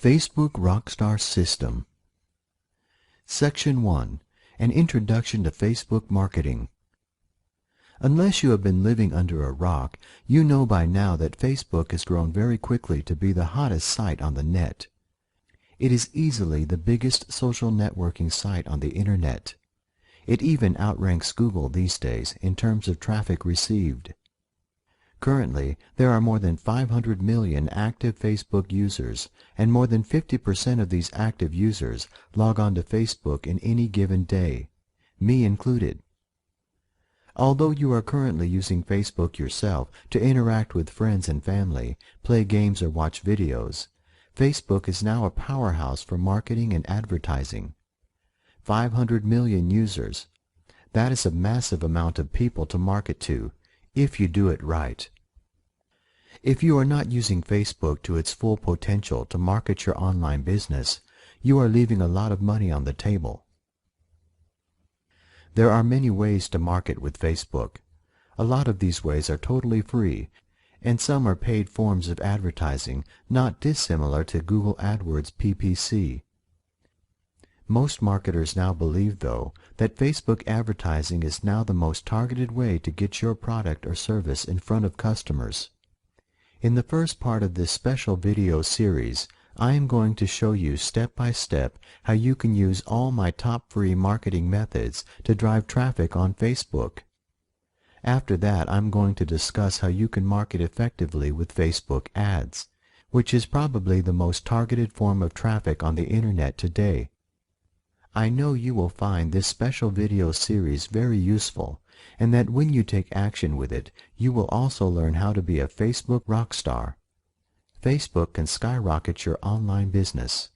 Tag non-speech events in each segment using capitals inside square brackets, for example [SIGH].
Facebook Rockstar System. Section 1. An Introduction to Facebook Marketing. Unless you have been living under a rock, you know by now that Facebook has grown very quickly to be the hottest site on the net. It is easily the biggest social networking site on the Internet. It even outranks Google these days in terms of traffic received. Currently, there are more than 500 million active Facebook users, and more than 50% of these active users log on to Facebook in any given day, me included. Although you are currently using Facebook yourself to interact with friends and family, play games or watch videos, Facebook is now a powerhouse for marketing and advertising. 500 million users. That is a massive amount of people to market to, if you do it right. If you are not using Facebook to its full potential to market your online business, you are leaving a lot of money on the table. There are many ways to market with Facebook. A lot of these ways are totally free, and some are paid forms of advertising not dissimilar to Google AdWords PPC. Most marketers now believe, though, that Facebook advertising is now the most targeted way to get your product or service in front of customers. In the first part of this special video series, I am going to show you step by step how you can use all my top free marketing methods to drive traffic on Facebook. After that, I'm going to discuss how you can market effectively with Facebook ads, which is probably the most targeted form of traffic on the Internet today. I know you will find this special video series very useful, and that when you take action with it, you will also learn how to be a Facebook rockstar. Facebook can skyrocket your online business.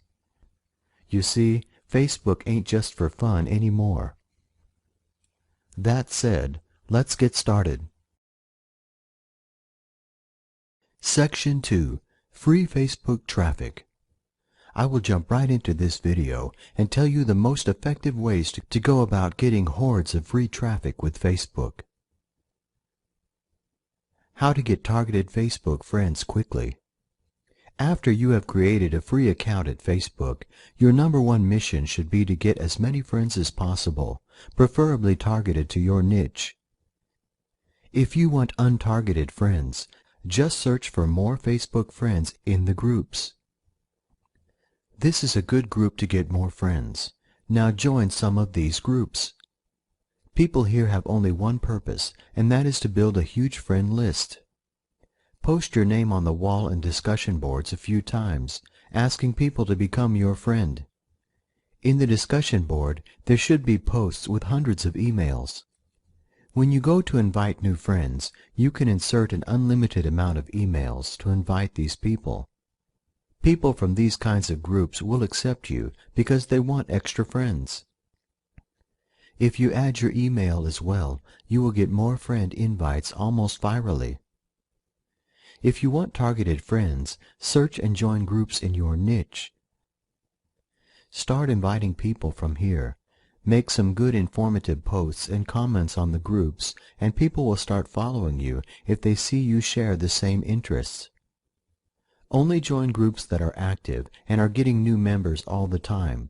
You see, Facebook ain't just for fun anymore. That said, let's get started. Section 2. Free Facebook Traffic. I will jump right into this video and tell you the most effective ways to go about getting hordes of free traffic with Facebook. How to get targeted Facebook friends quickly. After you have created a free account at Facebook, your #1 mission should be to get as many friends as possible, preferably targeted to your niche. If you want untargeted friends, just search for more Facebook friends in the groups. This is a good group to get more friends. Now join some of these groups. People here have only one purpose, and that is to build a huge friend list. Post your name on the wall and discussion boards a few times, asking people to become your friend. In the discussion board, there should be posts with hundreds of emails. When you go to invite new friends, you can insert an unlimited amount of emails to invite these people. People from these kinds of groups will accept you because they want extra friends. If you add your email as well, you will get more friend invites almost virally. If you want targeted friends, search and join groups in your niche. Start inviting people from here. Make some good informative posts and comments on the groups, and people will start following you if they see you share the same interests. Only join groups that are active and are getting new members all the time.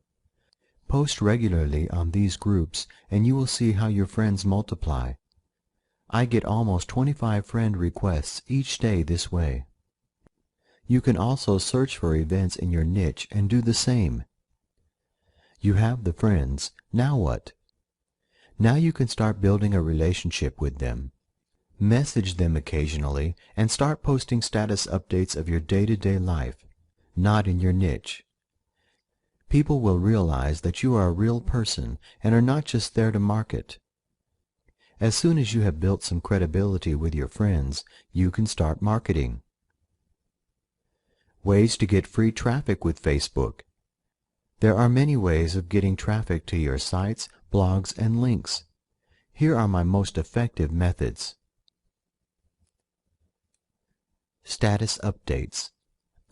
Post regularly on these groups and you will see how your friends multiply. I get almost 25 friend requests each day this way. You can also search for events in your niche and do the same. You have the friends, now what? Now you can start building a relationship with them. Message them occasionally and start posting status updates of your day-to-day life, not in your niche. People will realize that you are a real person and are not just there to market. As soon as you have built some credibility with your friends, you can start marketing. Ways to get free traffic with Facebook. There are many ways of getting traffic to your sites, blogs, and links. Here are my most effective methods. Status updates.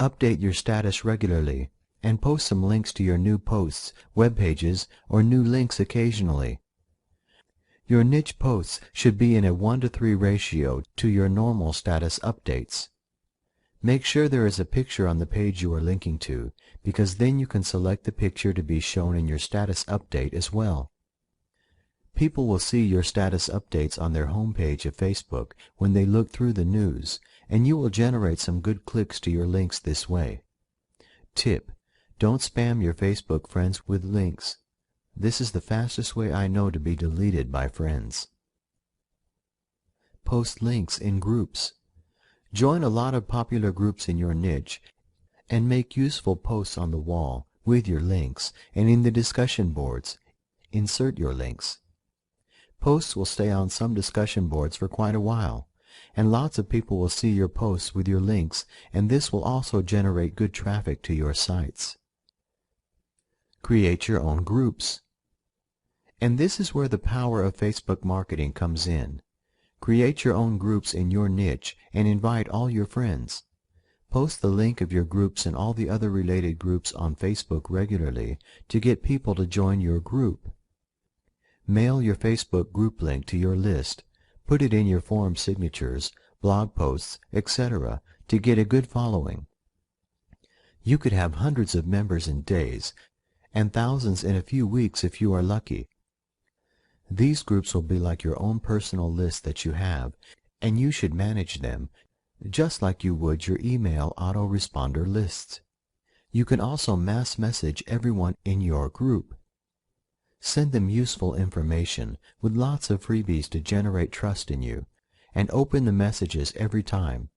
Update your status regularly and post some links to your new posts, web pages, or new links occasionally. Your niche posts should be in a 1:3 ratio to your normal status updates. Make sure there is a picture on the page you are linking to, because then you can select the picture to be shown in your status update as well. People will see your status updates on their homepage of Facebook when they look through the news, and you will generate some good clicks to your links this way. Tip: don't spam your Facebook friends with links. This is the fastest way I know to be deleted by friends. Post links in groups. Join a lot of popular groups in your niche and make useful posts on the wall with your links, and in the discussion boards, insert your links. Posts will stay on some discussion boards for quite a while, and lots of people will see your posts with your links, and this will also generate good traffic to your sites. Create your own groups. And this is where the power of Facebook marketing comes in. Create your own groups in your niche and invite all your friends. Post the link of your groups and all the other related groups on Facebook regularly to get people to join your group. Mail your Facebook group link to your list. Put it in your forum signatures, blog posts, etc. to get a good following. You could have hundreds of members in days, and thousands in a few weeks if you are lucky. These groups will be like your own personal list that you have, and you should manage them just like you would your email autoresponder lists. You can also mass message everyone in your group. Send them useful information with lots of freebies to generate trust in you, and open the messages every time.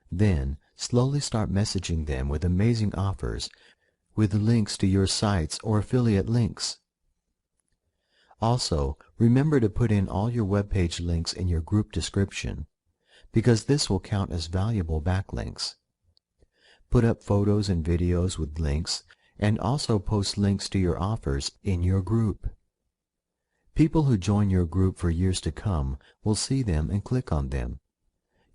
Then, slowly start messaging them with amazing offers, with links to your sites or affiliate links. Also, remember to put in all your web page links in your group description, because this will count as valuable backlinks. Put up photos and videos with links, and also post links to your offers in your group. People who join your group for years to come will see them and click on them.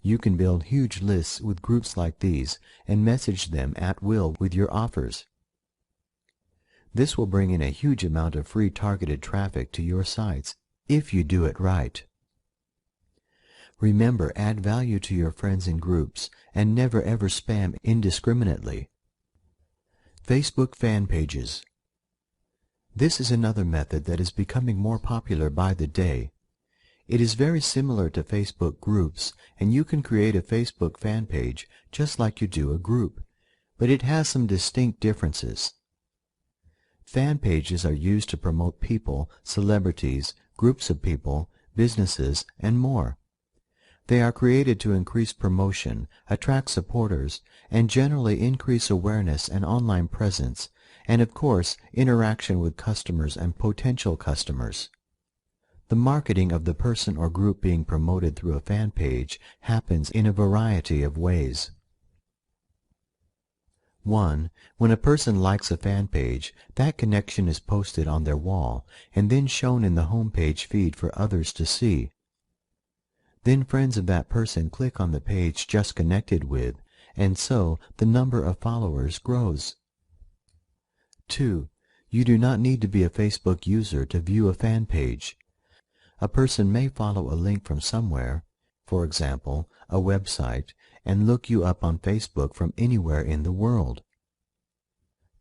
You can build huge lists with groups like these and message them at will with your offers. This will bring in a huge amount of free targeted traffic to your sites if you do it right. Remember, add value to your friends and groups, and never ever spam indiscriminately. Facebook fan pages. This is another method that is becoming more popular by the day. It is very similar to Facebook groups, and you can create a Facebook fan page just like you do a group, but it has some distinct differences. Fan pages are used to promote people, celebrities, groups of people, businesses, and more. They are created to increase promotion, attract supporters, and generally increase awareness and online presence, and of course, interaction with customers and potential customers. The marketing of the person or group being promoted through a fan page happens in a variety of ways. 1. When a person likes a fan page, that connection is posted on their wall and then shown in the home page feed for others to see. Then friends of that person click on the page just connected with, and so the number of followers grows. 2. You do not need to be a Facebook user to view a fan page. A person may follow a link from somewhere, for example, a website, and look you up on Facebook from anywhere in the world.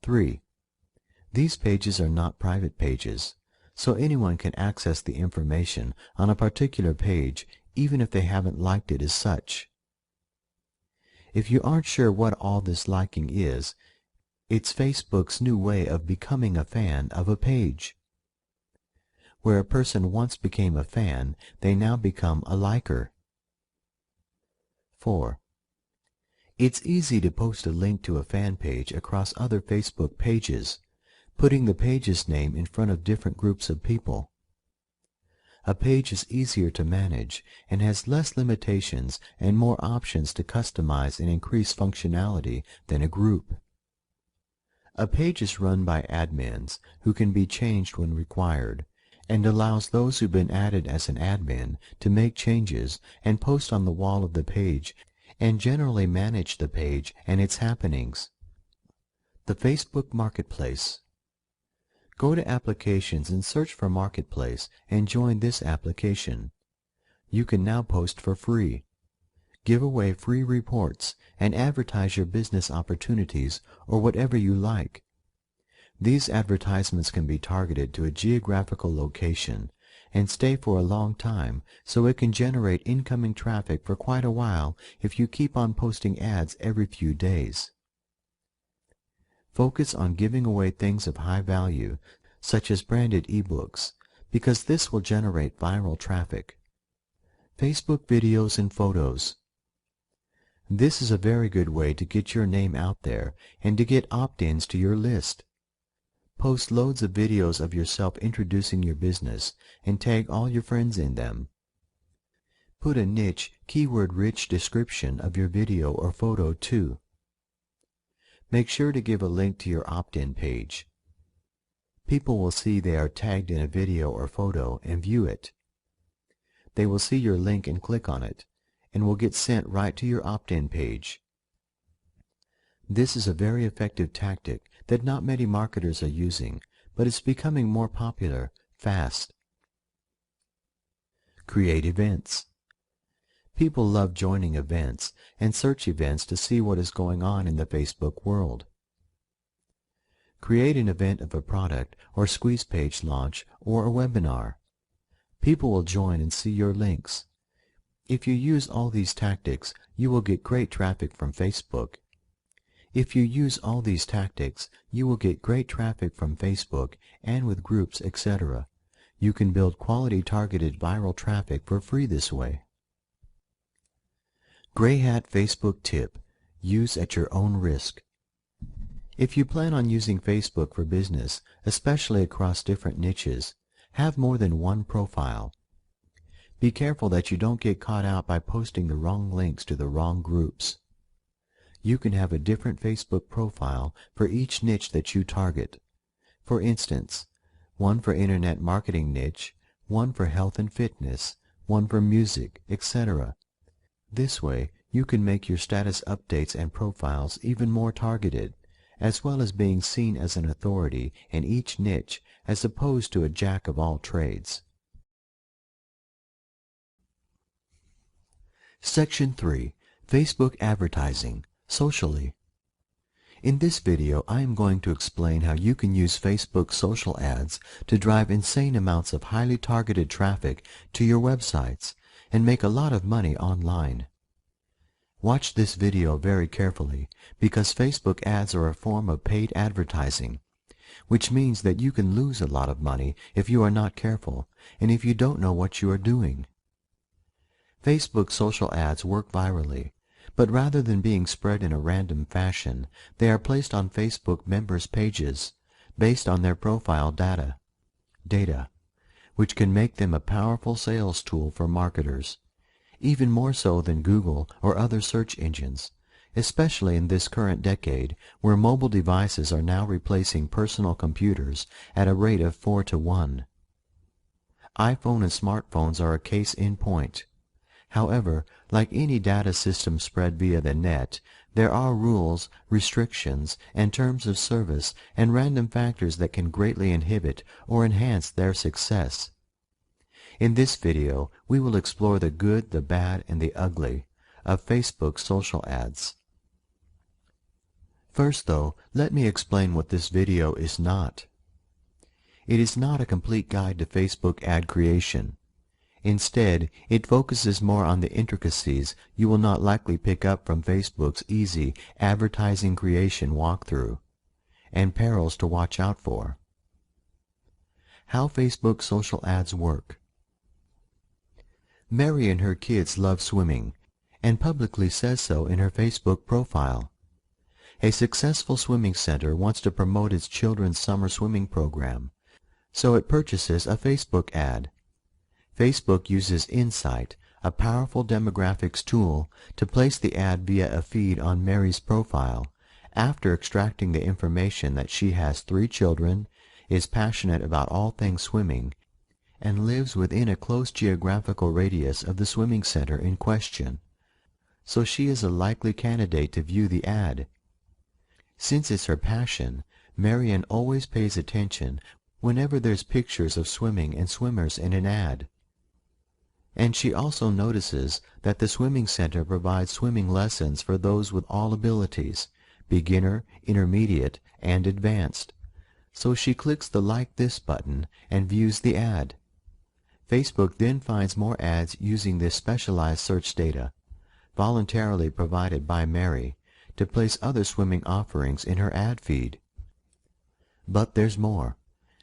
3. These pages are not private pages, so anyone can access the information on a particular page even if they haven't liked it as such. If you aren't sure what all this liking is, it's Facebook's new way of becoming a fan of a page. Where a person once became a fan, they now become a liker. 4. It's easy to post a link to a fan page across other Facebook pages, putting the page's name in front of different groups of people. A page is easier to manage and has less limitations and more options to customize and increase functionality than a group. A page is run by admins who can be changed when required, and allows those who've been added as an admin to make changes and post on the wall of the page and generally manage the page and its happenings. The Facebook Marketplace. Go to Applications and search for Marketplace and join this application. You can now post for free. Give away free reports and advertise your business opportunities or whatever you like. These advertisements can be targeted to a geographical location and stay for a long time, so it can generate incoming traffic for quite a while if you keep on posting ads every few days. Focus on giving away things of high value, such as branded ebooks, because this will generate viral traffic. Facebook videos and photos. This is a very good way to get your name out there and to get opt-ins to your list. Post loads of videos of yourself introducing your business and tag all your friends in them. Put a niche, keyword-rich description of your video or photo too. Make sure to give a link to your opt-in page. People will see they are tagged in a video or photo and view it. They will see your link and click on it, and will get sent right to your opt-in page. This is a very effective tactic that not many marketers are using, but it's becoming more popular fast. Create events. People love joining events and search events to see what is going on in the Facebook world. Create an event of a product or squeeze page launch or a webinar. People will join and see your links. If you use all these tactics, you will get great traffic from Facebook. And with groups, etc. You can build quality targeted viral traffic for free this way. Gray Hat Facebook tip: use at your own risk. If you plan on using Facebook for business, especially across different niches, have more than one profile. Be careful that you don't get caught out by posting the wrong links to the wrong groups. You can have a different Facebook profile for each niche that you target. For instance, one for internet marketing niche, one for health and fitness, one for music, etc. This way, you can make your status updates and profiles even more targeted, as well as being seen as an authority in each niche as opposed to a jack of all trades. Section 3. Facebook Advertising, Socially. In this video, I am going to explain how you can use Facebook social ads to drive insane amounts of highly targeted traffic to your websites and make a lot of money online. Watch this video very carefully because Facebook ads are a form of paid advertising, which means that you can lose a lot of money if you are not careful and if you don't know what you are doing. Facebook social ads work virally, but rather than being spread in a random fashion, they are placed on Facebook members' pages based on their profile data, which can make them a powerful sales tool for marketers, even more so than Google or other search engines, especially in this current decade where mobile devices are now replacing personal computers at a rate of 4-to-1. iPhone and smartphones are a case in point. However, like any data system spread via the net, there are rules, restrictions, and terms of service and random factors that can greatly inhibit or enhance their success. In this video, we will explore the good, the bad, and the ugly of Facebook social ads. First, though, let me explain what this video is not. It is not a complete guide to Facebook ad creation. Instead, it focuses more on the intricacies you will not likely pick up from Facebook's easy advertising creation walkthrough, and perils to watch out for. How Facebook social ads work. Mary and her kids love swimming, and publicly says so in her Facebook profile. A successful swimming center wants to promote its children's summer swimming program, so it purchases a Facebook ad. Facebook uses Insight, a powerful demographics tool, to place the ad via a feed on Mary's profile, after extracting the information that she has 3 children, is passionate about all things swimming, and lives within a close geographical radius of the swimming center in question. So she is a likely candidate to view the ad. Since it's her passion, Marian always pays attention whenever there's pictures of swimming and swimmers in an ad. And she also notices that the swimming center provides swimming lessons for those with all abilities, beginner, intermediate, and advanced. So she clicks the Like This button and views the ad. Facebook then finds more ads using this specialized search data, voluntarily provided by Mary, to place other swimming offerings in her ad feed. But there's more.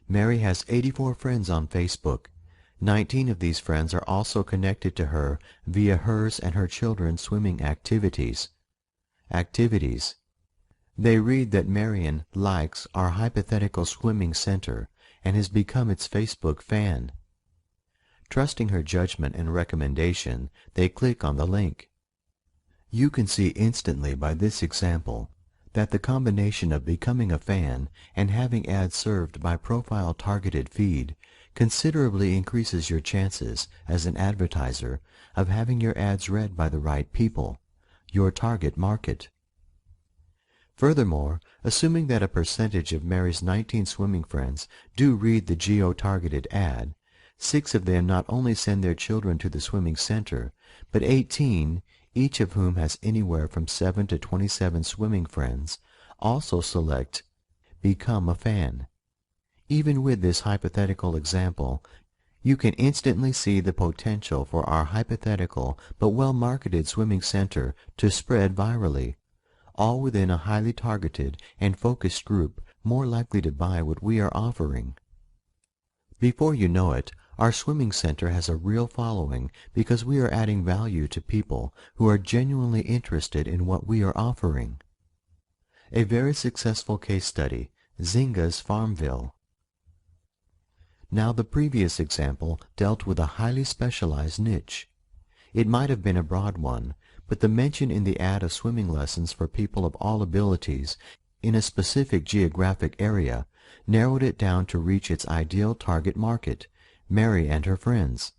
Mary has 84 friends on Facebook. 19 of these friends are also connected to her via hers and her children's swimming activities. They read that Marian likes our hypothetical swimming center and has become its Facebook fan. Trusting her judgment and recommendation, they click on the link. You can see instantly by this example that the combination of becoming a fan and having ads served by profile-targeted feed considerably increases your chances as an advertiser of having your ads read by the right people, your target market. Furthermore, assuming that a percentage of Mary's 19 swimming friends do read the geo-targeted ad, 6 of them not only send their children to the swimming center, but 18, each of whom has anywhere from 7 to 27 swimming friends, also select Become a Fan. Even with this hypothetical example, you can instantly see the potential for our hypothetical but well-marketed swimming center to spread virally, all within a highly targeted and focused group more likely to buy what we are offering. Before you know it, our swimming center has a real following because we are adding value to people who are genuinely interested in what we are offering. A very successful case study, Zynga's Farmville. Now the previous example dealt with a highly specialized niche. It might have been a broad one, but the mention in the ad of swimming lessons for people of all abilities in a specific geographic area narrowed it down to reach its ideal target market, Mary and her friends.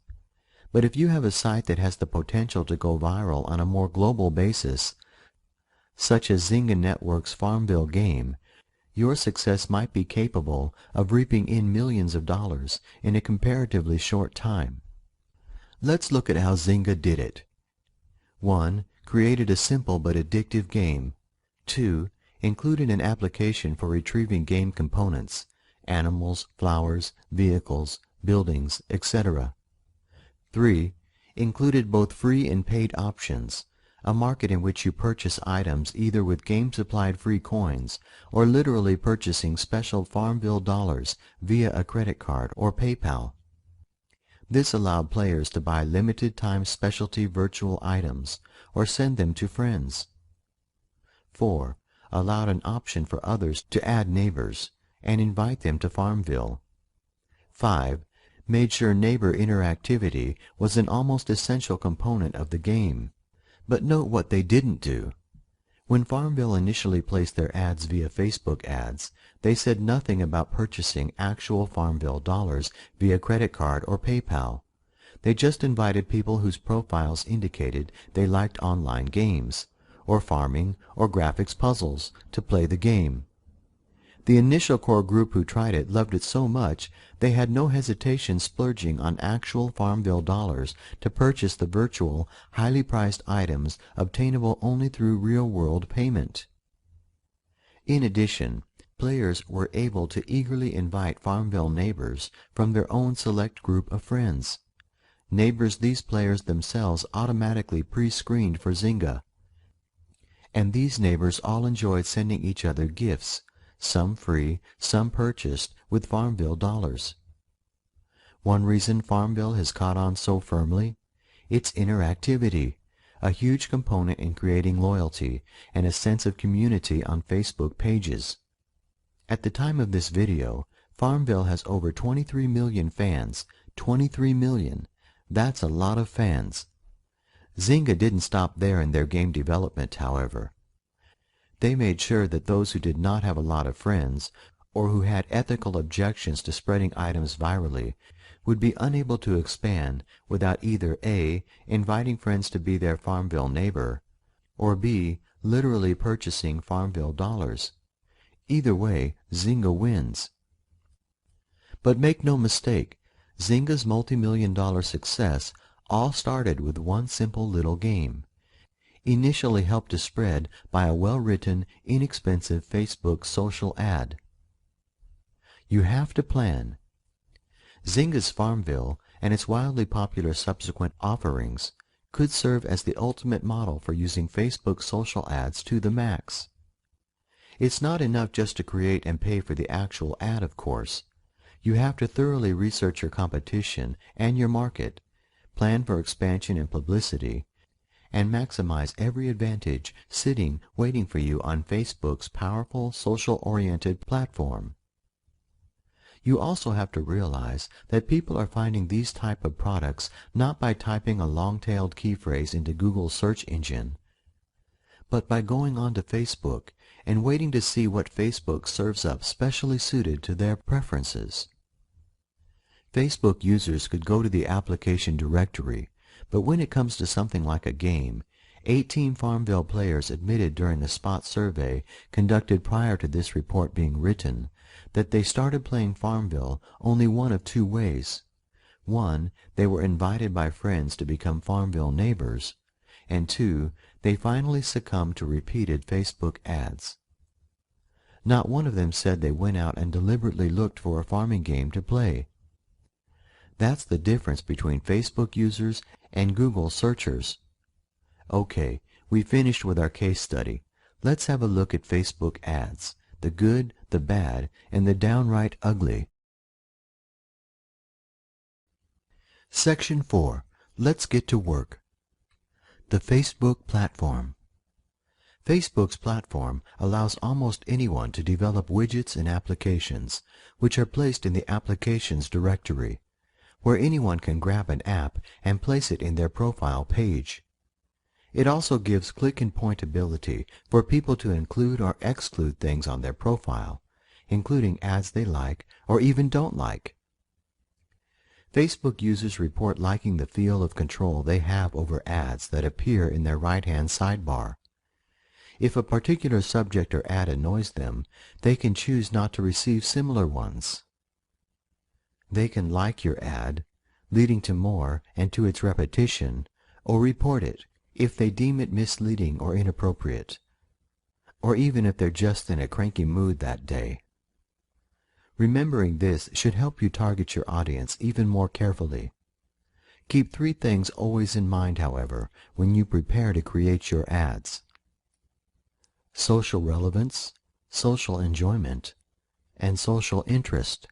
But if you have a site that has the potential to go viral on a more global basis, such as Zynga Network's Farmville game, your success might be capable of reaping in millions of dollars in a comparatively short time. Let's look at how Zynga did it. 1. Created a simple but addictive game. 2. Included an application for retrieving game components, animals, flowers, vehicles, buildings, etc. 3. Included both free and paid options, a market in which you purchase items either with game-supplied free coins or literally purchasing special Farmville dollars via a credit card or PayPal. This allowed players to buy limited-time specialty virtual items or send them to friends. 4. Allowed an option for others to add neighbors and invite them to Farmville. 5. Made sure neighbor interactivity was an almost essential component of the game. But note what they didn't do. When Farmville initially placed their ads via Facebook ads, they said nothing about purchasing actual Farmville dollars via credit card or PayPal. They just invited people whose profiles indicated they liked online games, or farming, or graphics puzzles, to play the game. The initial core group who tried it loved it so much they had no hesitation splurging on actual Farmville dollars to purchase the virtual, highly priced items obtainable only through real-world payment. In addition, players were able to eagerly invite Farmville neighbors from their own select group of friends, neighbors these players themselves automatically pre-screened for Zynga. And these neighbors all enjoyed sending each other gifts, some free, some purchased with Farmville dollars. One reason Farmville has caught on so firmly? Its interactivity, a huge component in creating loyalty and a sense of community on Facebook pages. At the time of this video, Farmville has over 23 million fans. 23 million. That's a lot of fans. Zynga didn't stop there in their game development, however. They made sure that those who did not have a lot of friends, or who had ethical objections to spreading items virally, would be unable to expand without either A. inviting friends to be their Farmville neighbor, or B. literally purchasing Farmville dollars. Either way, Zynga wins. But make no mistake, Zynga's multi-million-dollar success All started with one simple little game, initially helped to spread by a well-written, inexpensive Facebook social ad. You have to plan. Zynga's Farmville and its wildly popular subsequent offerings could serve as the ultimate model for using Facebook social ads to the max. It's not enough just to create and pay for the actual ad, of course. You have to thoroughly research your competition and your market, plan for expansion and publicity, and maximize every advantage sitting waiting for you on Facebook's powerful social-oriented platform. You also have to realize that people are finding these type of products not by typing a long-tailed key phrase into Google's search engine, but by going on to Facebook and waiting to see what Facebook serves up specially suited to their preferences. Facebook users could go to the application directory, but when it comes to something like a game, 18 Farmville players admitted during a spot survey conducted prior to this report being written that they started playing Farmville only one of two ways. One, they were invited by friends to become Farmville neighbors, and two, they finally succumbed to repeated Facebook ads. Not one of them said they went out and deliberately looked for a farming game to play. That's the difference between Facebook users and Google searchers. Okay, we finished with our case study. Let's have a look at Facebook ads, the good, the bad, and the downright ugly. Section 4. Let's get to work. The Facebook platform. Facebook's platform allows almost anyone to develop widgets and applications, which are placed in the Applications directory, where anyone can grab an app and place it in their profile page. It also gives click and point ability for people to include or exclude things on their profile, including ads they like or even don't like. Facebook users report liking the feel of control they have over ads that appear in their right-hand sidebar. If a particular subject or ad annoys them, they can choose not to receive similar ones. They can like your ad, leading to more and to its repetition, or report it if they deem it misleading or inappropriate, or even if they're just in a cranky mood that day. Remembering this should help you target your audience even more carefully. Keep three things always in mind, however, when you prepare to create your ads: social relevance, social enjoyment, and social interest.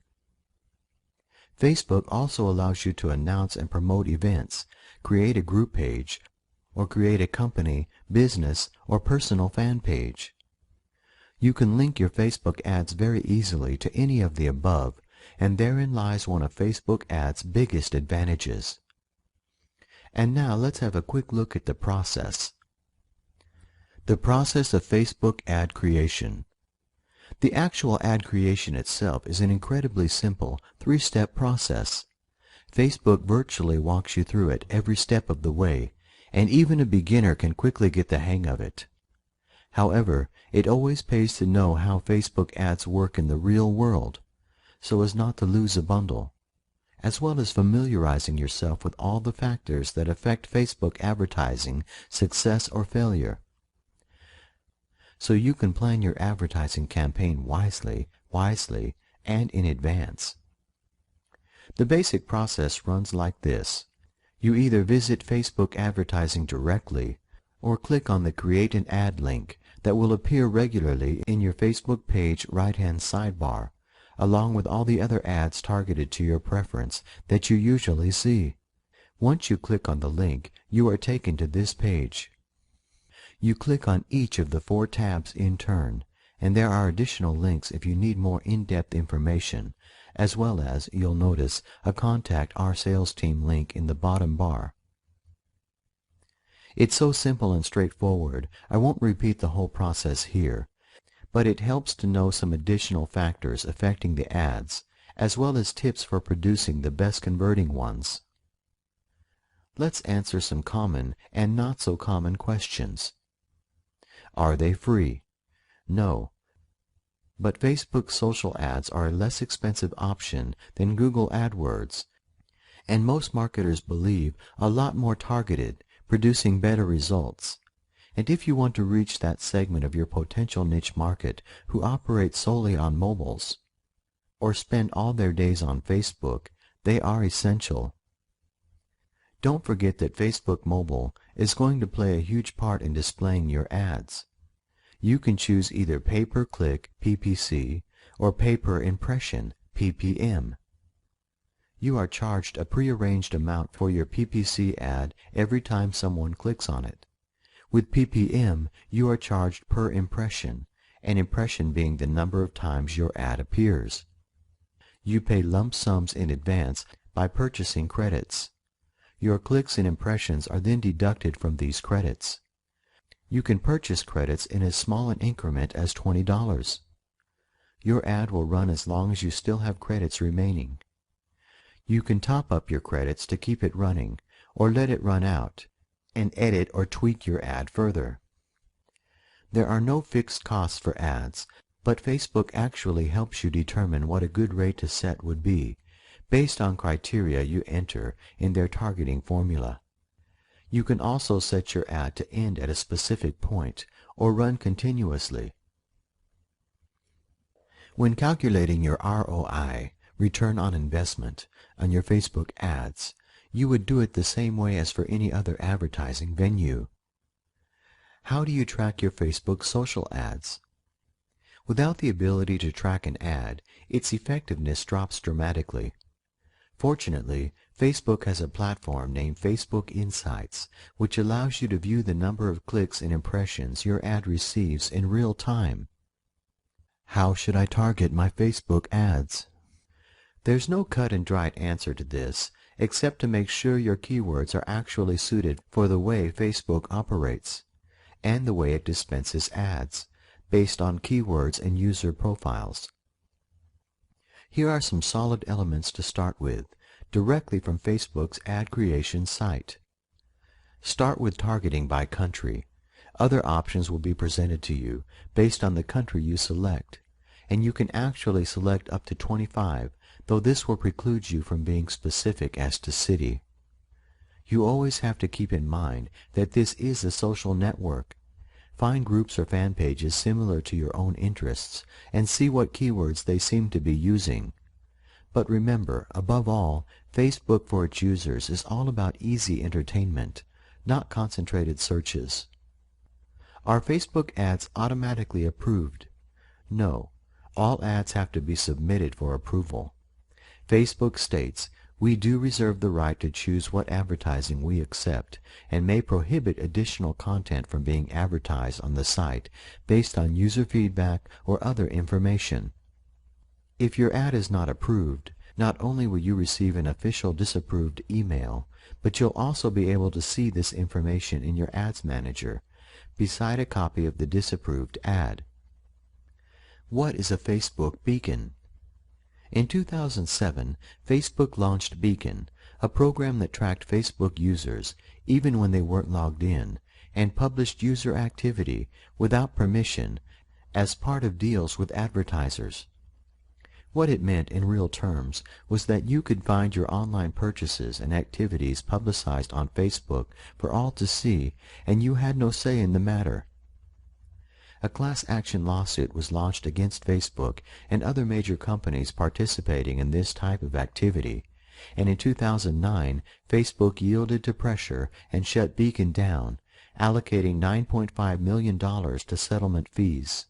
Facebook also allows you to announce and promote events, create a group page, or create a company, business, or personal fan page. You can link your Facebook ads very easily to any of the above, and therein lies one of Facebook ads' biggest advantages. And now let's have a quick look at the process. The process of Facebook ad creation. The actual ad creation itself is an incredibly simple three-step process. Facebook virtually walks you through it every step of the way, and even a beginner can quickly get the hang of it. However, it always pays to know how Facebook ads work in the real world, so as not to lose a bundle, as well as familiarizing yourself with all the factors that affect Facebook advertising success or failure, so you can plan your advertising campaign wisely, and in advance. The basic process runs like this. You either visit Facebook advertising directly or click on the Create an Ad link that will appear regularly in your Facebook page right-hand sidebar, along with all the other ads targeted to your preference that you usually see. Once you click on the link, you are taken to this page. You click on each of the 4 tabs in turn, and there are additional links if you need more in-depth information, as well as, you'll notice, a Contact Our Sales Team link in the bottom bar. It's so simple and straightforward, I won't repeat the whole process here, but it helps to know some additional factors affecting the ads, as well as tips for producing the best converting ones. Let's answer some common and not so common questions. Are they free? No. But Facebook social ads are a less expensive option than Google AdWords, and most marketers believe a lot more targeted, producing better results. And if you want to reach that segment of your potential niche market who operate solely on mobiles or spend all their days on Facebook, they are essential. Don't forget that Facebook Mobile is going to play a huge part in displaying your ads. You can choose either pay-per-click [COUGHS] or pay-per-impression (PPM). You are charged a prearranged amount for your PPC ad every time someone clicks on it. With PPM, you are charged per impression, an impression being the number of times your ad appears. You pay lump sums in advance by purchasing credits. Your clicks and impressions are then deducted from these credits. You can purchase credits in as small an increment as $20. Your ad will run as long as you still have credits remaining. You can top up your credits to keep it running, or let it run out, and edit or tweak your ad further. There are no fixed costs for ads, but Facebook actually helps you determine what a good rate to set would be, based on criteria you enter in their targeting formula. You can also set your ad to end at a specific point or run continuously. When calculating your ROI, return on investment, on your Facebook ads, you would do it the same way as for any other advertising venue. How do you track your Facebook social ads? Without the ability to track an ad, its effectiveness drops dramatically. Fortunately, Facebook has a platform named Facebook Insights, which allows you to view the number of clicks and impressions your ad receives in real time. How should I target my Facebook ads? There's no cut and dried answer to this, except to make sure your keywords are actually suited for the way Facebook operates, and the way it dispenses ads, based on keywords and user profiles. Here are some solid elements to start with, directly from Facebook's ad creation site. Start with targeting by country. Other options will be presented to you based on the country you select, and you can actually select up to 25, though this will preclude you from being specific as to city. You always have to keep in mind that this is a social network. Find groups or fan pages similar to your own interests and see what keywords they seem to be using. But remember, above all, Facebook for its users is all about easy entertainment, not concentrated searches. Are Facebook ads automatically approved? No, all ads have to be submitted for approval. Facebook states, "We do reserve the right to choose what advertising we accept and may prohibit additional content from being advertised on the site based on user feedback or other information." If your ad is not approved, not only will you receive an official disapproved email, but you'll also be able to see this information in your Ads Manager, beside a copy of the disapproved ad. What is a Facebook beacon? In 2007, Facebook launched Beacon, a program that tracked Facebook users, even when they weren't logged in, and published user activity without permission as part of deals with advertisers. What it meant in real terms was that you could find your online purchases and activities publicized on Facebook for all to see, and you had no say in the matter. A class action lawsuit was launched against Facebook and other major companies participating in this type of activity, and in 2009, Facebook yielded to pressure and shut Beacon down, allocating $9.5 million to settlement fees.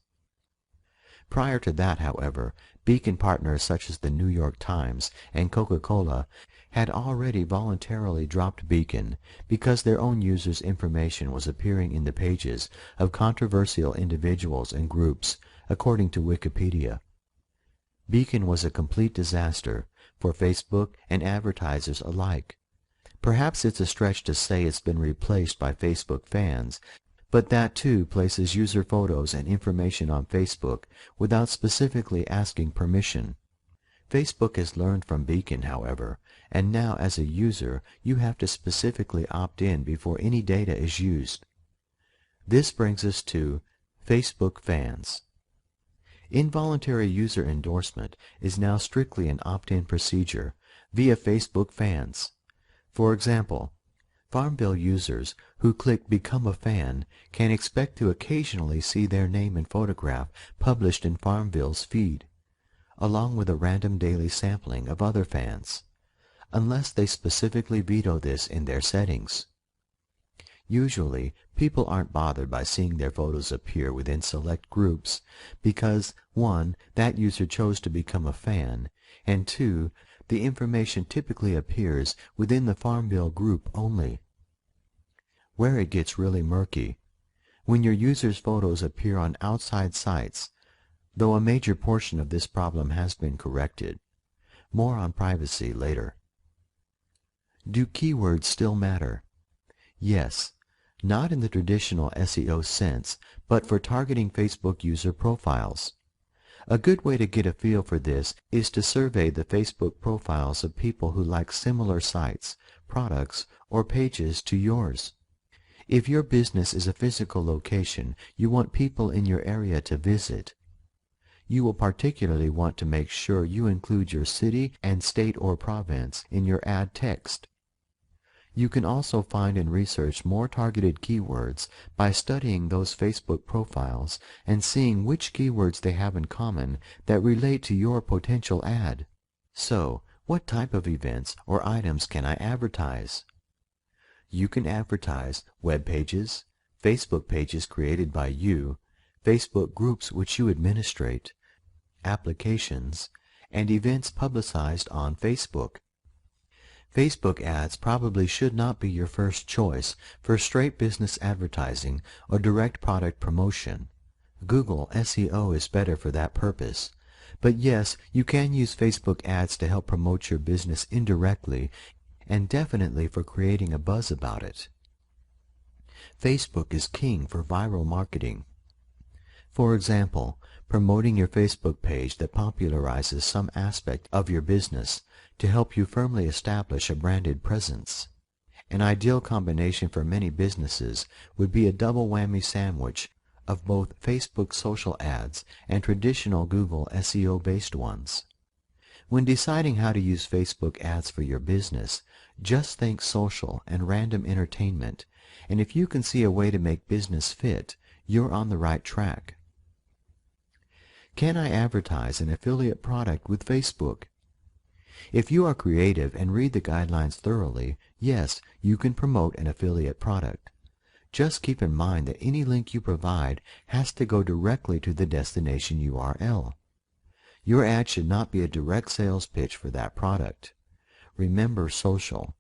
Prior to that, however, Beacon partners such as the New York Times and Coca-Cola had already voluntarily dropped Beacon because their own users' information was appearing in the pages of controversial individuals and groups, according to Wikipedia. Beacon was a complete disaster for Facebook and advertisers alike. Perhaps it's a stretch to say it's been replaced by Facebook fans, but that too places user photos and information on Facebook without specifically asking permission. Facebook has learned from Beacon, however, and now as a user you have to specifically opt in before any data is used. This brings us to Facebook fans. Involuntary user endorsement is now strictly an opt-in procedure, via Facebook fans. For example, Farmville users who click Become a Fan can expect to occasionally see their name and photograph published in Farmville's feed, along with a random daily sampling of other fans, unless they specifically veto this in their settings. Usually, people aren't bothered by seeing their photos appear within select groups because 1. That user chose to become a fan, and 2. The information typically appears within the Farmville group only. Where it gets really murky, when your users' photos appear on outside sites, though a major portion of this problem has been corrected. More on privacy later. Do keywords still matter? Yes. Not in the traditional SEO sense, but for targeting Facebook user profiles. A good way to get a feel for this is to survey the Facebook profiles of people who like similar sites, products, or pages to yours. If your business is a physical location you want people in your area to visit, you will particularly want to make sure you include your city and state or province in your ad text. You can also find and research more targeted keywords by studying those Facebook profiles and seeing which keywords they have in common that relate to your potential ad. So, what type of events or items can I advertise? You can advertise web pages, Facebook pages created by you, Facebook groups which you administrate, applications, and events publicized on Facebook. Facebook ads probably should not be your first choice for straight business advertising or direct product promotion. Google SEO is better for that purpose. But yes, you can use Facebook ads to help promote your business indirectly and definitely for creating a buzz about it. Facebook is king for viral marketing. For example, promoting your Facebook page that popularizes some aspect of your business to help you firmly establish a branded presence. An ideal combination for many businesses would be a double whammy sandwich of both Facebook social ads and traditional Google SEO-based ones. When deciding how to use Facebook ads for your business, just think social and random entertainment, and if you can see a way to make business fit, you're on the right track. Can I advertise an affiliate product with Facebook? If you are creative and read the guidelines thoroughly, yes, you can promote an affiliate product. Just keep in mind that any link you provide has to go directly to the destination URL. Your ad should not be a direct sales pitch for that product. Remember social,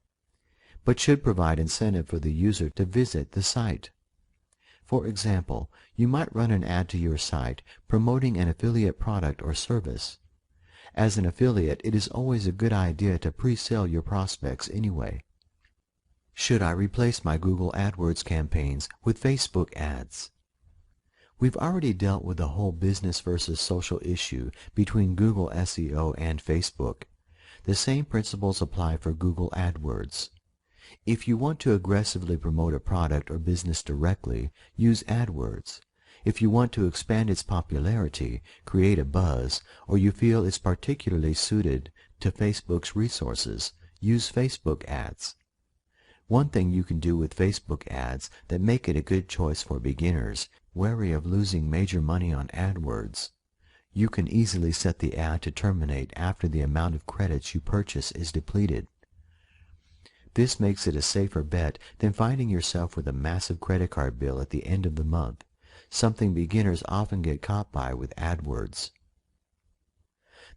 but should provide incentive for the user to visit the site. For example, you might run an ad to your site promoting an affiliate product or service. As an affiliate, it is always a good idea to pre-sell your prospects anyway. Should I replace my Google AdWords campaigns with Facebook ads? We've already dealt with the whole business versus social issue between Google SEO and Facebook. The same principles apply for Google AdWords. If you want to aggressively promote a product or business directly, use AdWords. If you want to expand its popularity, create a buzz, or you feel it's particularly suited to Facebook's resources, use Facebook ads. One thing you can do with Facebook ads that make it a good choice for beginners, wary of losing major money on AdWords. You can easily set the ad to terminate after the amount of credits you purchase is depleted. This makes it a safer bet than finding yourself with a massive credit card bill at the end of the month, something beginners often get caught by with AdWords.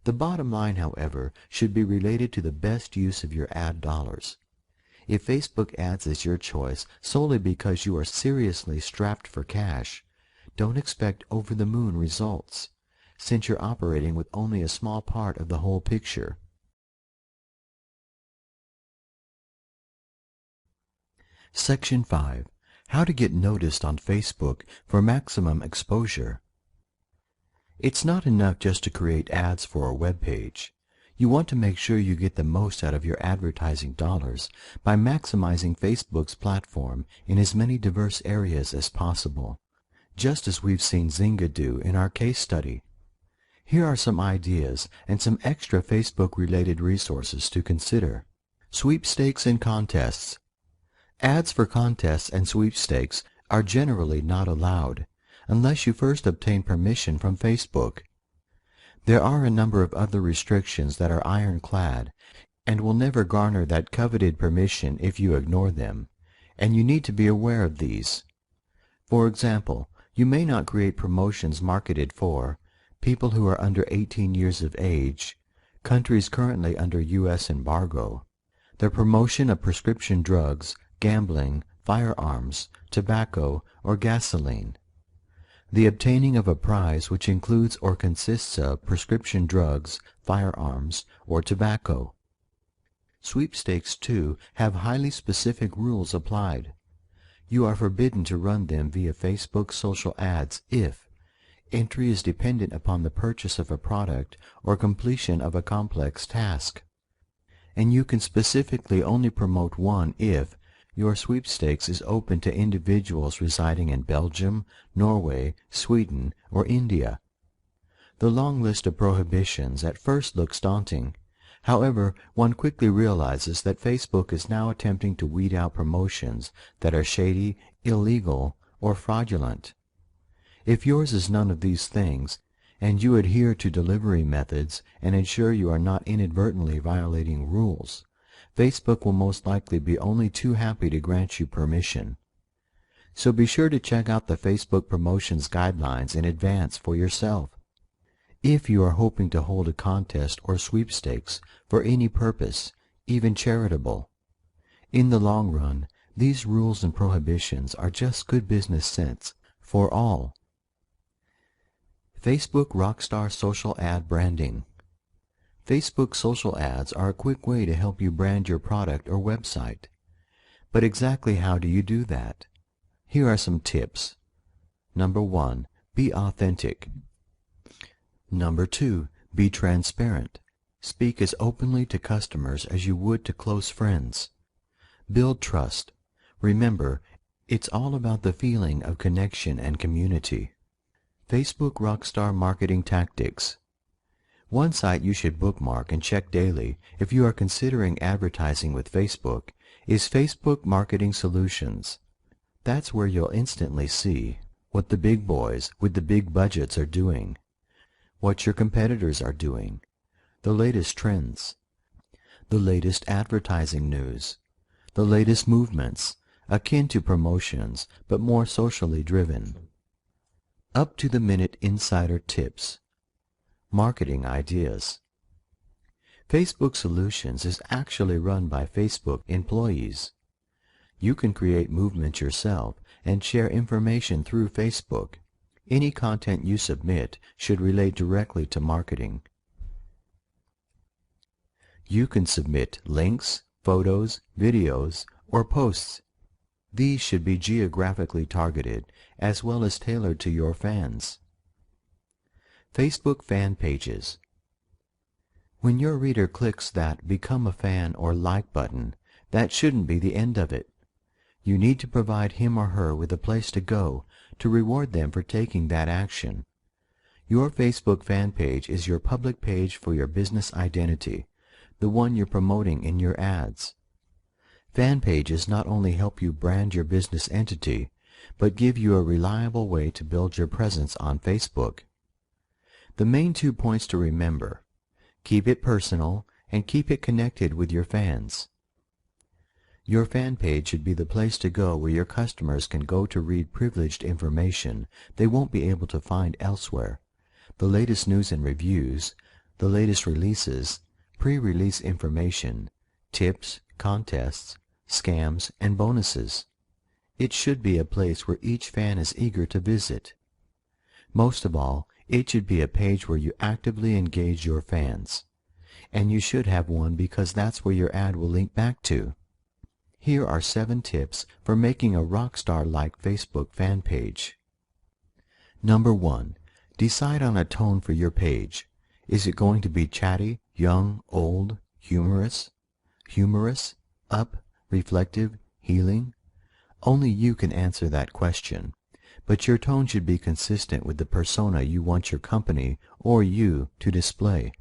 The bottom line, however, should be related to the best use of your ad dollars. If Facebook ads is your choice solely because you are seriously strapped for cash, don't expect over-the-moon results, since you're operating with only a small part of the whole picture. Section 5. How to get noticed on Facebook for maximum exposure. It's not enough just to create ads for a web page. You want to make sure you get the most out of your advertising dollars by maximizing Facebook's platform in as many diverse areas as possible, just as we've seen Zynga do in our case study. Here are some ideas and some extra Facebook-related resources to consider. Sweepstakes and contests. Ads for contests and sweepstakes are generally not allowed unless you first obtain permission from Facebook. There are a number of other restrictions that are ironclad and will never garner that coveted permission if you ignore them, and you need to be aware of these. For example, you may not create promotions marketed for people who are under 18 years of age, countries currently under U.S. embargo, the promotion of prescription drugs, gambling, firearms, tobacco, or gasoline, the obtaining of a prize which includes or consists of prescription drugs, firearms, or tobacco. Sweepstakes, too, have highly specific rules applied. You are forbidden to run them via Facebook social ads if entry is dependent upon the purchase of a product or completion of a complex task. And you can specifically only promote one if your sweepstakes is open to individuals residing in Belgium, Norway, Sweden, or India. The long list of prohibitions at first looks daunting. However, one quickly realizes that Facebook is now attempting to weed out promotions that are shady, illegal, or fraudulent. If yours is none of these things, and you adhere to delivery methods and ensure you are not inadvertently violating rules, Facebook will most likely be only too happy to grant you permission. So be sure to check out the Facebook promotions guidelines in advance for yourself. If you are hoping to hold a contest or sweepstakes for any purpose, even charitable, in the long run, these rules and prohibitions are just good business sense for all. Facebook Rockstar Social Ad Branding. Facebook social ads are a quick way to help you brand your product or website. But exactly how do you do that? Here are some tips. Number 1, be authentic. Number 2, be transparent. Speak as openly to customers as you would to close friends. Build trust. Remember, it's all about the feeling of connection and community. Facebook Rockstar Marketing Tactics. One site you should bookmark and check daily if you are considering advertising with Facebook is Facebook Marketing Solutions. That's where you'll instantly see what the big boys with the big budgets are doing, what your competitors are doing, the latest trends, the latest advertising news, the latest movements, akin to promotions but more socially driven. Up-to-the-minute insider tips. Marketing ideas. Facebook Solutions is actually run by Facebook employees. You can create movements yourself and share information through Facebook. Any content you submit should relate directly to marketing. You can submit links, photos, videos, or posts. These should be geographically targeted as well as tailored to your fans. Facebook fan pages. When your reader clicks that Become a Fan or Like button, that shouldn't be the end of it. You need to provide him or her with a place to go to reward them for taking that action. Your Facebook fan page is your public page for your business identity, the one you're promoting in your ads. Fan pages not only help you brand your business entity, but give you a reliable way to build your presence on Facebook. The main 2 points to remember: keep it personal and keep it connected with your fans. Your fan page should be the place to go where your customers can go to read privileged information they won't be able to find elsewhere, the latest news and reviews, the latest releases, pre-release information, tips, contests, scams, and bonuses. It should be a place where each fan is eager to visit. Most of all, it should be a page where you actively engage your fans. And you should have one because that's where your ad will link back to. Here are 7 tips for making a rockstar-like Facebook fan page. Number 1, decide on a tone for your page. Is it going to be chatty, young, old, humorous, up, reflective, healing? Only you can answer that question. but your tone should be consistent with the persona you want your company or you to display.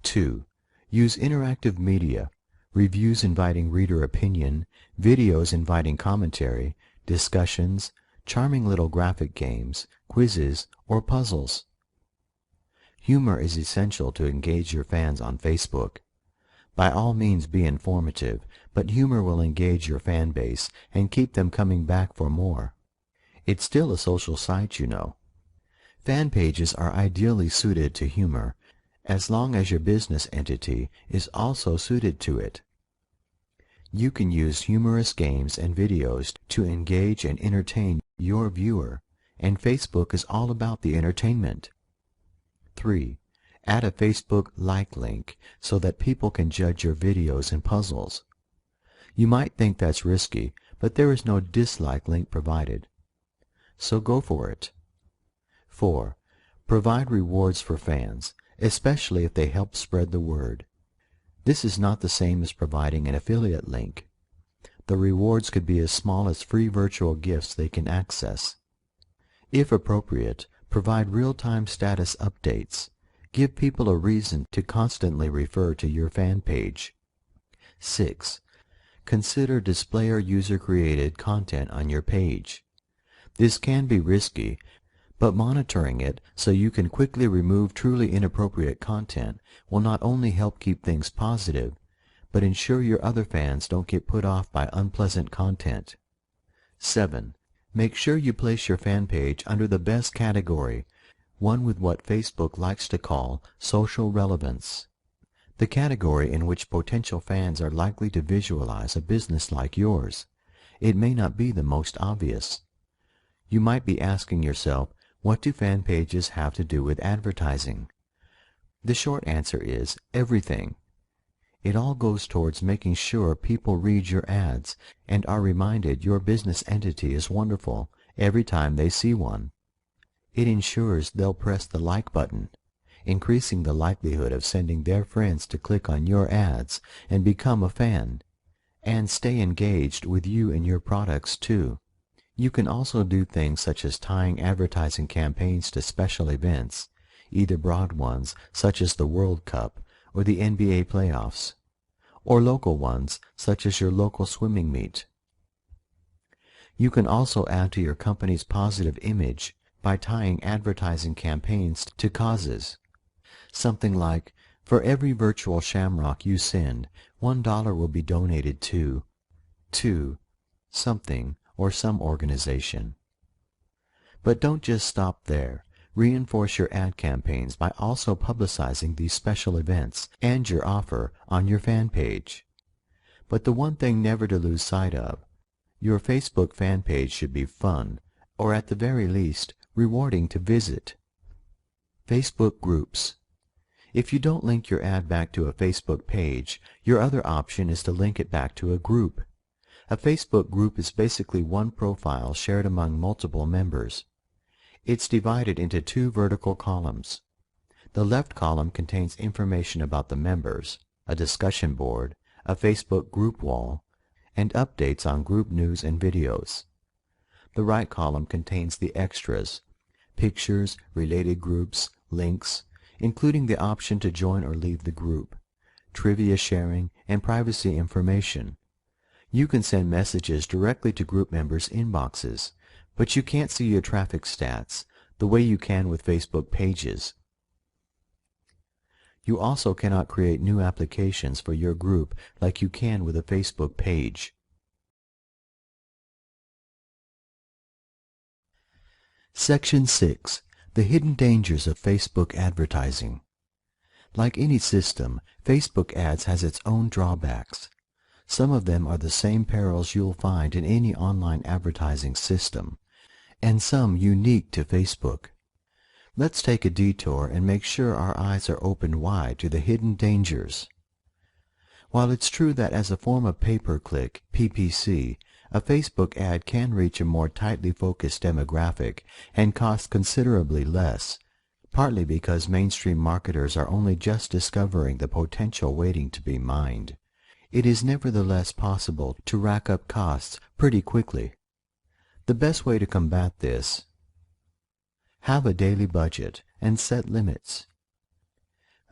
2. Use interactive media, reviews inviting reader opinion, videos inviting commentary, discussions, charming little graphic games, quizzes, or puzzles. Humor is essential to engage your fans on Facebook. By all means be informative, but humor will engage your fan base and keep them coming back for more. It's still a social site, you know. Fan pages are ideally suited to humor, as long as your business entity is also suited to it. You can use humorous games and videos to engage and entertain your viewer, and Facebook is all about the entertainment. 3. Add a Facebook like link so that people can judge your videos and puzzles. You might think that's risky, but there is no dislike link provided. So go for it. 4. Provide rewards for fans, especially if they help spread the word. This is not the same as providing an affiliate link. The rewards could be as small as free virtual gifts they can access. If appropriate, provide real-time status updates. Give people a reason to constantly refer to your fan page. 6. Consider displayer user-created content on your page. This can be risky, but monitoring it so you can quickly remove truly inappropriate content will not only help keep things positive, but ensure your other fans don't get put off by unpleasant content. 7. Make sure you place your fan page under the best category, one with what Facebook likes to call social relevance, the category in which potential fans are likely to visualize a business like yours. It may not be the most obvious. You might be asking yourself, what do fan pages have to do with advertising? The short answer is everything. It all goes towards making sure people read your ads and are reminded your business entity is wonderful every time they see one. It ensures they'll press the like button, increasing the likelihood of sending their friends to click on your ads and become a fan, and stay engaged with you and your products too. You can also do things such as tying advertising campaigns to special events, either broad ones such as the World Cup or the NBA playoffs, or local ones such as your local swimming meet. You can also add to your company's positive image by tying advertising campaigns to causes. Something like, for every virtual shamrock you send, $1 will be donated to something or some organization. But don't just stop there. Reinforce your ad campaigns by also publicizing these special events and your offer on your fan page. But the one thing never to lose sight of, your Facebook fan page should be fun, or at the very least, rewarding to visit. Facebook groups. If you don't link your ad back to a Facebook page, your other option is to link it back to a group. A Facebook group is basically one profile shared among multiple members. It's divided into two vertical columns. The left column contains information about the members, a discussion board, a Facebook group wall, and updates on group news and videos. The right column contains the extras, pictures, related groups, links, including the option to join or leave the group, trivia sharing, and privacy information. You can send messages directly to group members' inboxes, but you can't see your traffic stats the way you can with Facebook pages. You also cannot create new applications for your group like you can with a Facebook page. Section 6. The hidden dangers of Facebook advertising. Like any system, Facebook ads has its own drawbacks. Some of them are the same perils you'll find in any online advertising system, and some unique to Facebook. Let's take a detour and make sure our eyes are opened wide to the hidden dangers. While it's true that as a form of pay-per-click, PPC, a Facebook ad can reach a more tightly focused demographic and cost considerably less, partly because mainstream marketers are only just discovering the potential waiting to be mined, it is nevertheless possible to rack up costs pretty quickly. The best way to combat this: have a daily budget and set limits.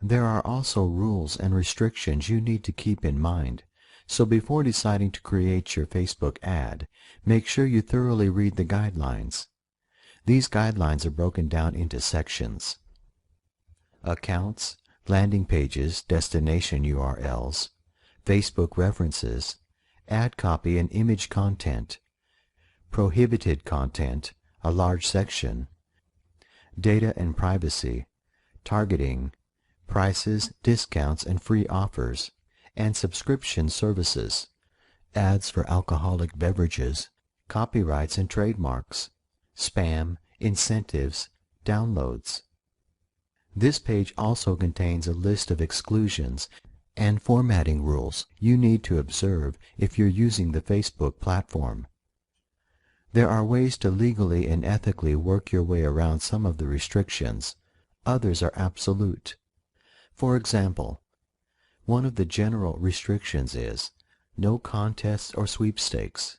There are also rules and restrictions you need to keep in mind, so before deciding to create your Facebook ad, make sure you thoroughly read the guidelines. These guidelines are broken down into sections: accounts, landing pages, destination URLs, Facebook references, ad copy and image content, prohibited content, a large section, data and privacy, targeting, prices, discounts and free offers, and subscription services, ads for alcoholic beverages, copyrights and trademarks, spam, incentives, downloads. This page also contains a list of exclusions and formatting rules you need to observe if you're using the Facebook platform. There are ways to legally and ethically work your way around some of the restrictions. Others are absolute. For example, one of the general restrictions is no contests or sweepstakes.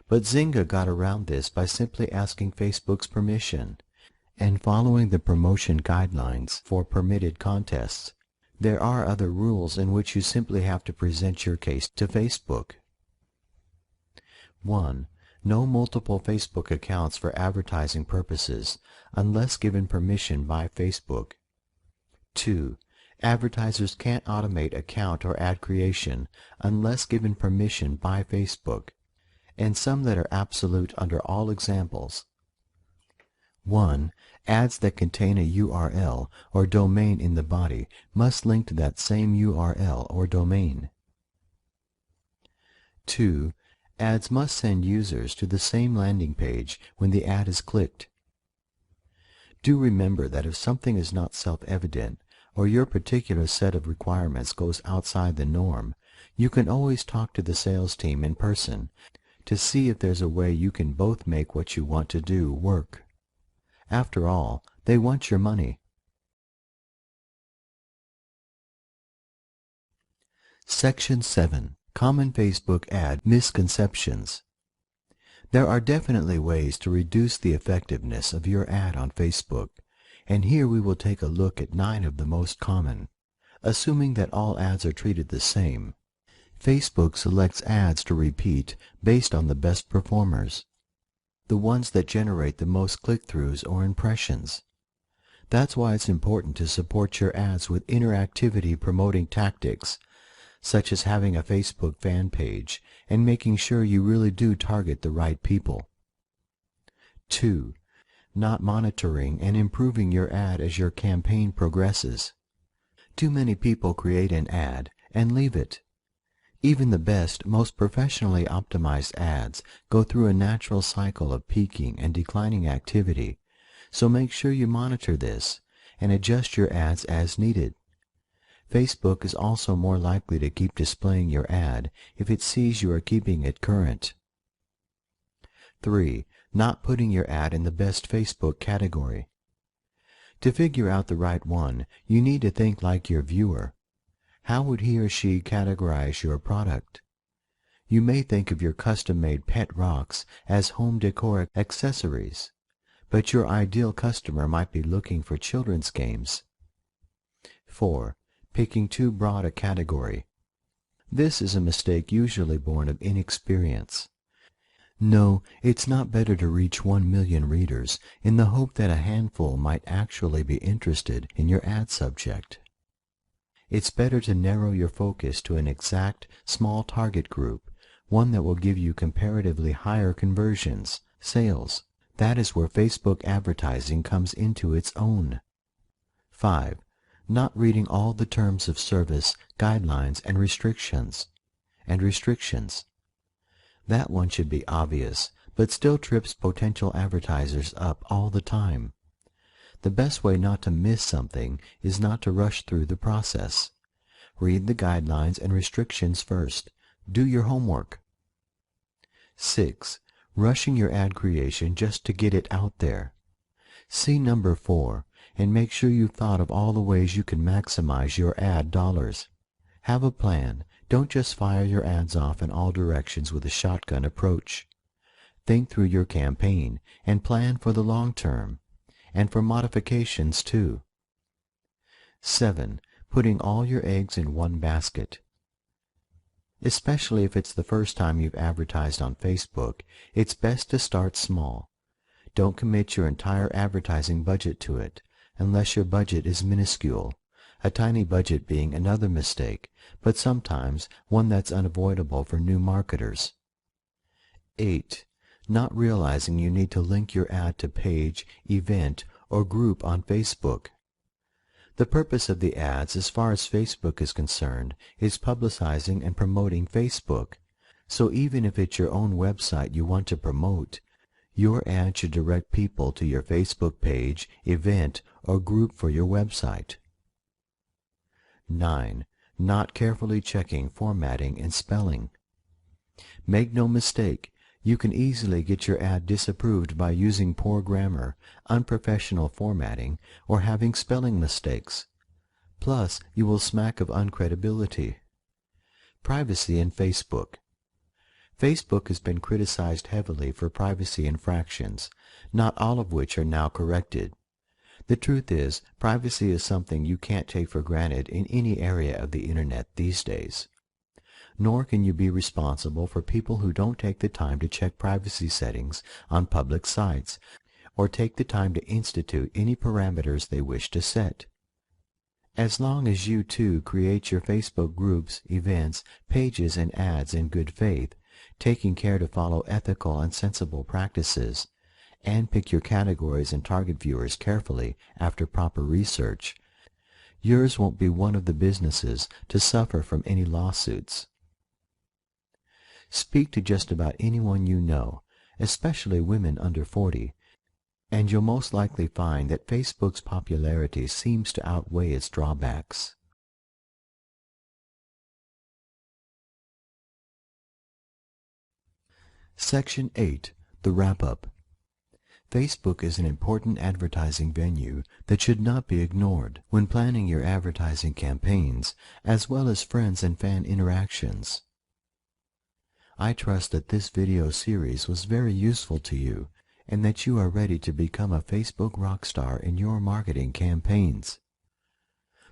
But Zynga got around this by simply asking Facebook's permission and following the promotion guidelines for permitted contests. There are other rules in which you simply have to present your case to Facebook. 1. No multiple Facebook accounts for advertising purposes unless given permission by Facebook. 2. Advertisers can't automate account or ad creation unless given permission by Facebook, and some that are absolute under all examples. 1. Ads that contain a URL or domain in the body must link to that same URL or domain. 2. Ads must send users to the same landing page when the ad is clicked. Do remember that if something is not self-evident, or your particular set of requirements goes outside the norm, you can always talk to the sales team in person to see if there's a way you can both make what you want to do work. After all, they want your money. Section 7. Common Facebook Ad Misconceptions. There are definitely ways to reduce the effectiveness of your ad on Facebook, and here we will take a look at 9 of the most common. Assuming that all ads are treated the same, Facebook selects ads to repeat based on the best performers, the ones that generate the most click-throughs or impressions. That's why it's important to support your ads with interactivity promoting tactics, such as having a Facebook fan page and making sure you really do target the right people. 2. Not monitoring and improving your ad as your campaign progresses. Too many people create an ad and leave it. Even the best, most professionally optimized ads go through a natural cycle of peaking and declining activity, so make sure you monitor this and adjust your ads as needed. Facebook is also more likely to keep displaying your ad if it sees you are keeping it current. 3. Not putting your ad in the best Facebook category. To figure out the right one, you need to think like your viewer. How would he or she categorize your product? You may think of your custom-made pet rocks as home decor accessories, but your ideal customer might be looking for children's games. 4. Picking too broad a category. This is a mistake usually born of inexperience. No, it's not better to reach 1 million readers in the hope that a handful might actually be interested in your ad subject. It's better to narrow your focus to an exact, small target group, one that will give you comparatively higher conversions, sales. That is where Facebook advertising comes into its own. 5. Not reading all the terms of service, guidelines, and restrictions. That one should be obvious, but still trips potential advertisers up all the time. The best way not to miss something is not to rush through the process. Read the guidelines and restrictions first. Do your homework. 6. Rushing your ad creation just to get it out there. See number 4 and make sure you've thought of all the ways you can maximize your ad dollars. Have a plan. Don't just fire your ads off in all directions with a shotgun approach. Think through your campaign and plan for the long term, and for modifications too. 7. Putting all your eggs in one basket. Especially if it's the first time you've advertised on Facebook, it's best to start small. Don't commit your entire advertising budget to it, unless your budget is minuscule, a tiny budget being another mistake, but sometimes one that's unavoidable for new marketers. 8. Not realizing you need to link your ad to page, event, or group on Facebook. The purpose of the ads, as far as Facebook is concerned, is publicizing and promoting Facebook. So even if it's your own website you want to promote, your ad should direct people to your Facebook page, event, or group for your website. 9. Not carefully checking formatting and spelling. Make no mistake, you can easily get your ad disapproved by using poor grammar, unprofessional formatting, or having spelling mistakes. Plus, you will smack of uncredibility. Privacy in Facebook. Facebook has been criticized heavily for privacy infractions, not all of which are now corrected. The truth is, privacy is something you can't take for granted in any area of the Internet these days. Nor can you be responsible for people who don't take the time to check privacy settings on public sites, or take the time to institute any parameters they wish to set. As long as you too create your Facebook groups, events, pages, and ads in good faith, taking care to follow ethical and sensible practices, and pick your categories and target viewers carefully after proper research, yours won't be one of the businesses to suffer from any lawsuits. Speak to just about anyone you know, especially women under 40, and you'll most likely find that Facebook's popularity seems to outweigh its drawbacks. Section 8. The Wrap-Up. Facebook is an important advertising venue that should not be ignored when planning your advertising campaigns, as well as friends and fan interactions. I trust that this video series was very useful to you and that you are ready to become a Facebook rock star in your marketing campaigns.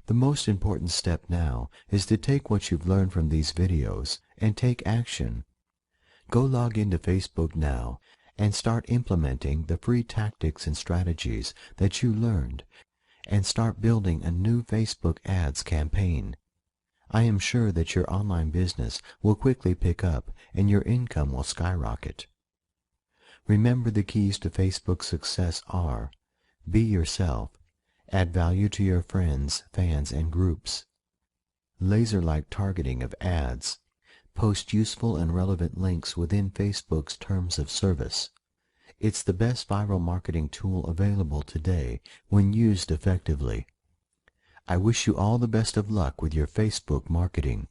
The most important step now is to take what you've learned from these videos and take action. Go log into Facebook now and start implementing the free tactics and strategies that you learned, and start building a new Facebook ads campaign. I am sure that your online business will quickly pick up and your income will skyrocket. Remember, the keys to Facebook success are: be yourself, add value to your friends, fans, and groups, laser-like targeting of ads, post useful and relevant links within Facebook's terms of service. It's the best viral marketing tool available today when used effectively. I wish you all the best of luck with your Facebook marketing.